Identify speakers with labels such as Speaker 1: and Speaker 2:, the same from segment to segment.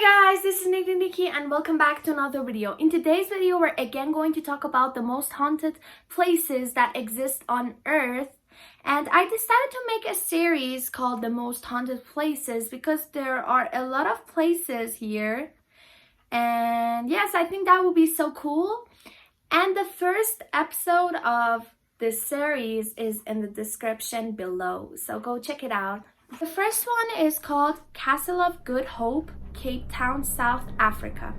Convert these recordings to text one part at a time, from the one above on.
Speaker 1: Hey guys, this is Nikki and welcome back to another video. In today's video, we're again going to talk about the most haunted places that exist on Earth. And I decided to make a series called The Most Haunted Places because there are a lot of places here. And yes, I think that would be so cool. And the first episode of this series is in the description below, so go check it out. The first one is called Castle of Good Hope, Cape Town, South Africa.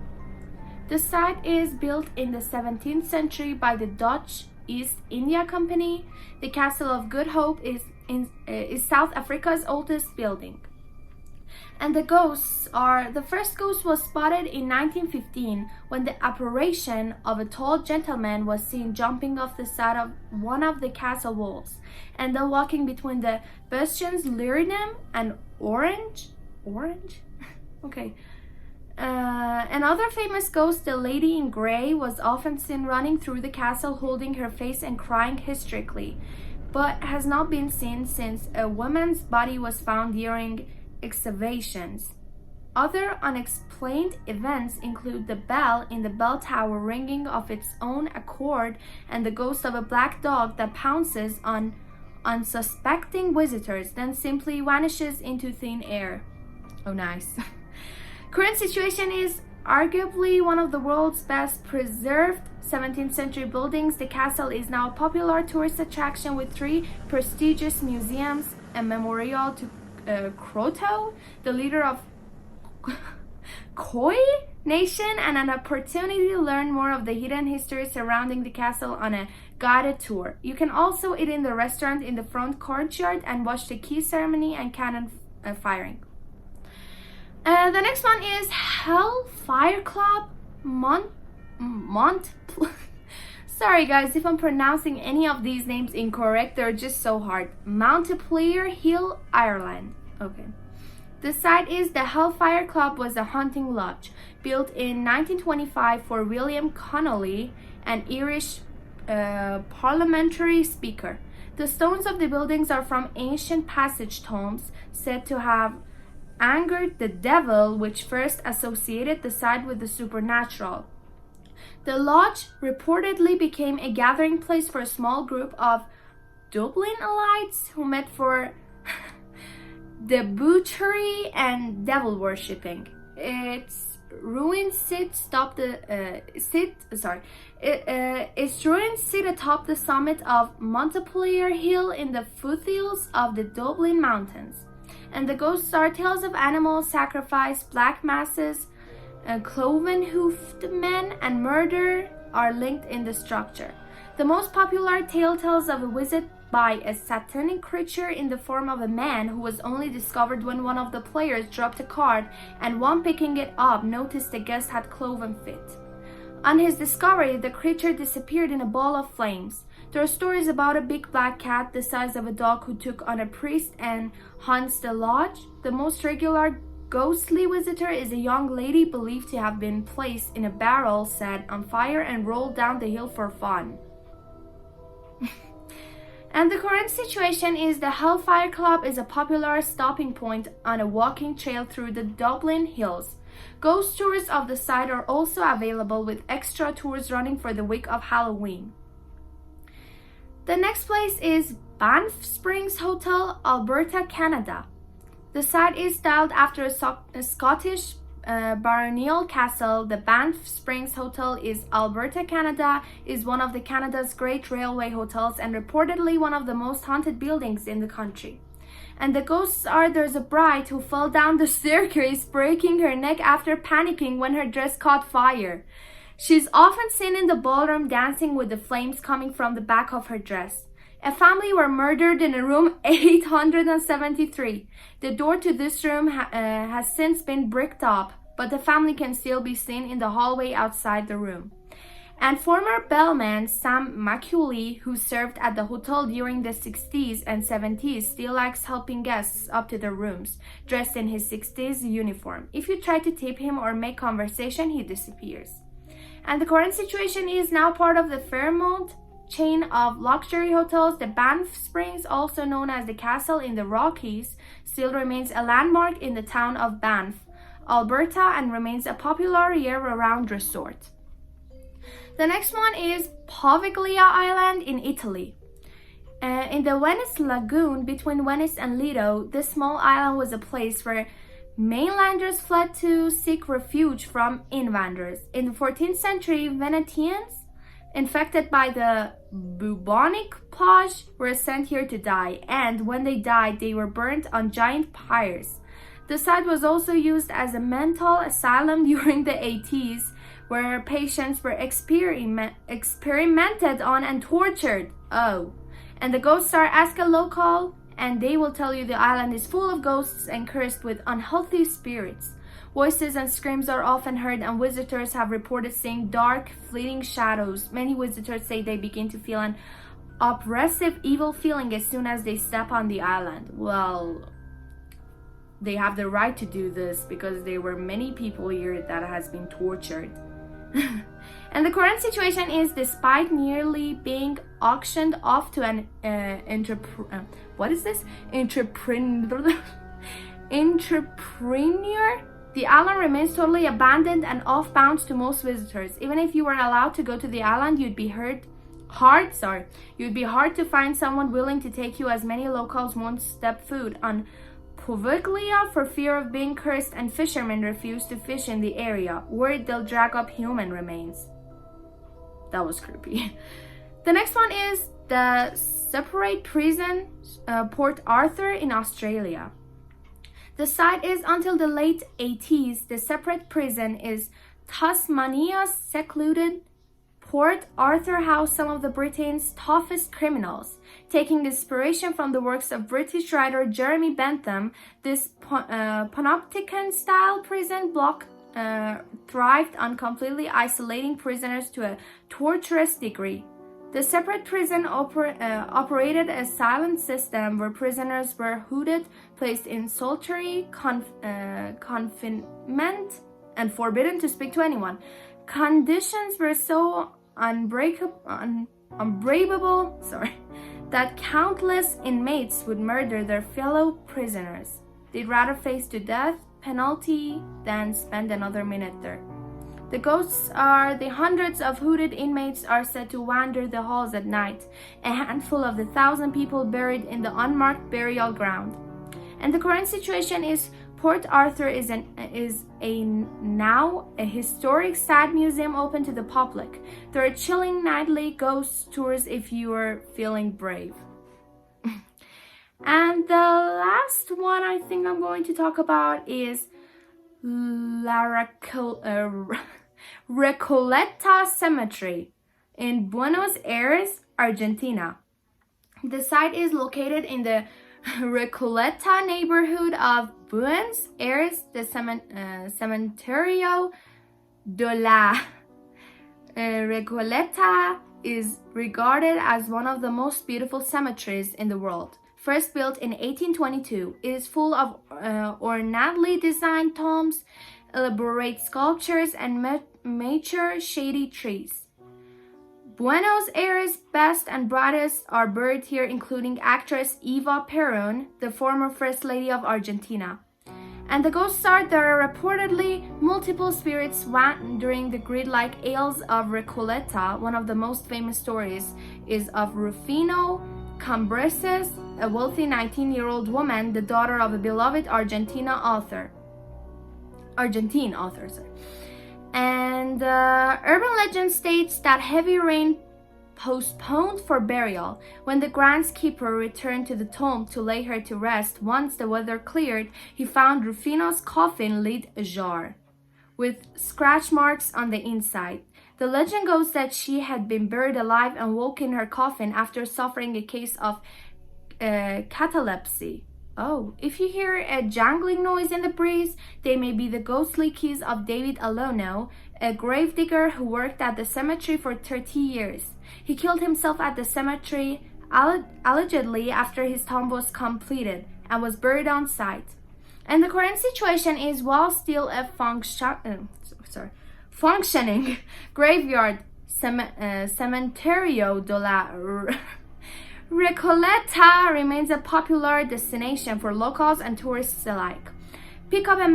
Speaker 1: The site is built in the 17th century by the Dutch East India Company. The Castle of Good Hope is South Africa's oldest building. And the first ghost was spotted in 1915 when the apparition of a tall gentleman was seen jumping off the side of one of the castle walls and then walking between the bastions Lyridum and Orange? Okay. Another famous ghost, the Lady in Grey, was often seen running through the castle holding her face and crying hysterically, but has not been seen since a woman's body was found during excavations. Other unexplained events include the bell in the bell tower ringing of its own accord and the ghost of a black dog that pounces on unsuspecting visitors, then simply vanishes into thin air. Oh, nice. Current situation is arguably one of the world's best preserved 17th century buildings. The castle is now a popular tourist attraction with 3 prestigious museums, a memorial to Kroto, the leader of Khoi Nation, and an opportunity to learn more of the hidden history surrounding the castle on a guided tour. You can also eat in the restaurant in the front courtyard and watch the key ceremony and cannon firing. The next one is Hellfire Club Sorry guys if I'm pronouncing any of these names incorrect, they're just so hard. Monteplier Hill, Ireland. Okay. The site is the Hellfire Club was a hunting lodge built in 1925 for William Connolly, an Irish parliamentary speaker. The stones of the buildings are from ancient passage tombs said to have angered the devil, which first associated the site with the supernatural. The lodge reportedly became a gathering place for a small group of Dublinites who met for debauchery and devil worshipping. Its ruins sit atop the summit of Monteplier Hill in the foothills of the Dublin Mountains. And the ghosts are tales of animals sacrifice, black masses, cloven-hoofed men, and murder are linked in the structure. The most popular tale tells of a visit by a satanic creature in the form of a man who was only discovered when one of the players dropped a card and one picking it up noticed the guest had cloven feet. On his discovery, the creature disappeared in a ball of flames. There are stories about a big black cat the size of a dog who took on a priest and haunts the lodge. The most regular ghostly visitor is a young lady believed to have been placed in a barrel set on fire and rolled down the hill for fun. And the current situation is the Hellfire Club is a popular stopping point on a walking trail through the Dublin Hills. Ghost tours of the site are also available with extra tours running for the week of Halloween. The next place is Banff Springs Hotel, Alberta, Canada. The site is styled after a Scottish baronial castle. The Banff Springs Hotel is Alberta, Canada, is one of Canada's great railway hotels and reportedly one of the most haunted buildings in the country. And the ghosts are there's a bride who fell down the staircase, breaking her neck after panicking when her dress caught fire. She's often seen in the ballroom dancing with the flames coming from the back of her dress. A family were murdered in a room 873. The door to this room has since been bricked up, but the family can still be seen in the hallway outside the room. And former bellman Sam Macaulay, who served at the hotel during the 60s and 70s, still likes helping guests up to their rooms, dressed in his 60s uniform. If you try to tip him or make conversation, he disappears. And the current situation is now part of the Fairmont chain of luxury hotels. The Banff Springs, also known as the Castle in the Rockies, still remains a landmark in the town of Banff. Alberta, and remains a popular year-round resort. The next one is Poveglia Island in Italy. In the Venice Lagoon between Venice and Lido, this small island was a place where mainlanders fled to seek refuge from invaders. In the 14th century, Venetians, infected by the bubonic plague, were sent here to die, and when they died, they were burnt on giant pyres. The site was also used as a mental asylum during the 80s, where patients were experimented on and tortured. And the ghosts are ask a local, and they will tell you the island is full of ghosts and cursed with unhealthy spirits. Voices and screams are often heard, and visitors have reported seeing dark, fleeting shadows. Many visitors say they begin to feel an oppressive, evil feeling as soon as they step on the island. Well, they have the right to do this because there were many people here that has been tortured. And the current situation is, despite nearly being auctioned off to an entrepreneur, the island remains totally abandoned and off-bounds to most visitors. Even if you were allowed to go to the island, you'd be hard to find someone willing to take you, as many locals won't step foot on Poveglia for fear of being cursed, and fishermen refuse to fish in the area, worried they'll drag up human remains. That was creepy. The next one is the separate prison, Port Arthur in Australia. The site is, until the late 80s, the separate prison is Tasmania's secluded Port Arthur housed some of the Britain's toughest criminals. Taking inspiration from the works of British writer Jeremy Bentham, this panopticon-style prison block thrived on completely isolating prisoners to a torturous degree. The separate prison operated a silent system where prisoners were hooded, placed in solitary confinement, and forbidden to speak to anyone. Conditions were so unbreakable that countless inmates would murder their fellow prisoners. They'd rather face the death penalty than spend another minute there. The ghosts are the hundreds of hooded inmates are said to wander the halls at night, a handful of the 1,000 people buried in the unmarked burial ground. And the current situation is, Port Arthur is now a historic site museum open to the public. There are chilling nightly ghost tours if you are feeling brave. And the last one I think I'm going to talk about is Recoleta Cemetery in Buenos Aires, Argentina. The site is located in the Recoleta neighborhood of Buenos Aires. The Cementerio de la Recoleta is regarded as one of the most beautiful cemeteries in the world. First built in 1822, it is full of ornately designed tombs, elaborate sculptures, and mature shady trees. Buenos Aires' best and brightest are buried here, including actress Eva Perón, the former First Lady of Argentina. And the ghosts are, there are reportedly multiple spirits wandering the grid-like aisles of Recoleta. One of the most famous stories is of Rufino Cambreses, a wealthy 19-year-old woman, the daughter of a beloved Argentine author. And urban legend states that heavy rain postponed for burial. When the groundskeeper returned to the tomb to lay her to rest, once the weather cleared, he found Rufino's coffin lid ajar, with scratch marks on the inside. The legend goes that she had been buried alive and woke in her coffin after suffering a case of catalepsy. Oh, if you hear a jangling noise in the breeze, they may be the ghostly keys of David Alono, a gravedigger who worked at the cemetery for 30 years. He killed himself at the cemetery allegedly after his tomb was completed and was buried on site. And the current situation is, while still a functioning graveyard, Cementerio de la Recoleta remains a popular destination for locals and tourists alike. Pick up a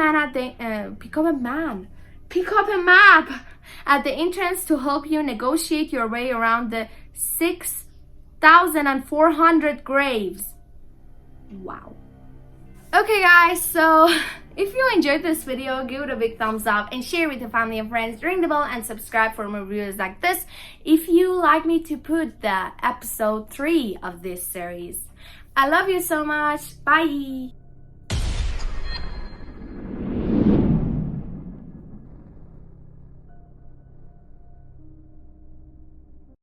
Speaker 1: map at the entrance to help you negotiate your way around the 6,400 graves. Wow. Okay guys, so if you enjoyed this video, give it a big thumbs up and share with your family and friends. Ring the bell and subscribe for more videos like this if you like me to put the episode 3 of this series. I love you so much. Bye.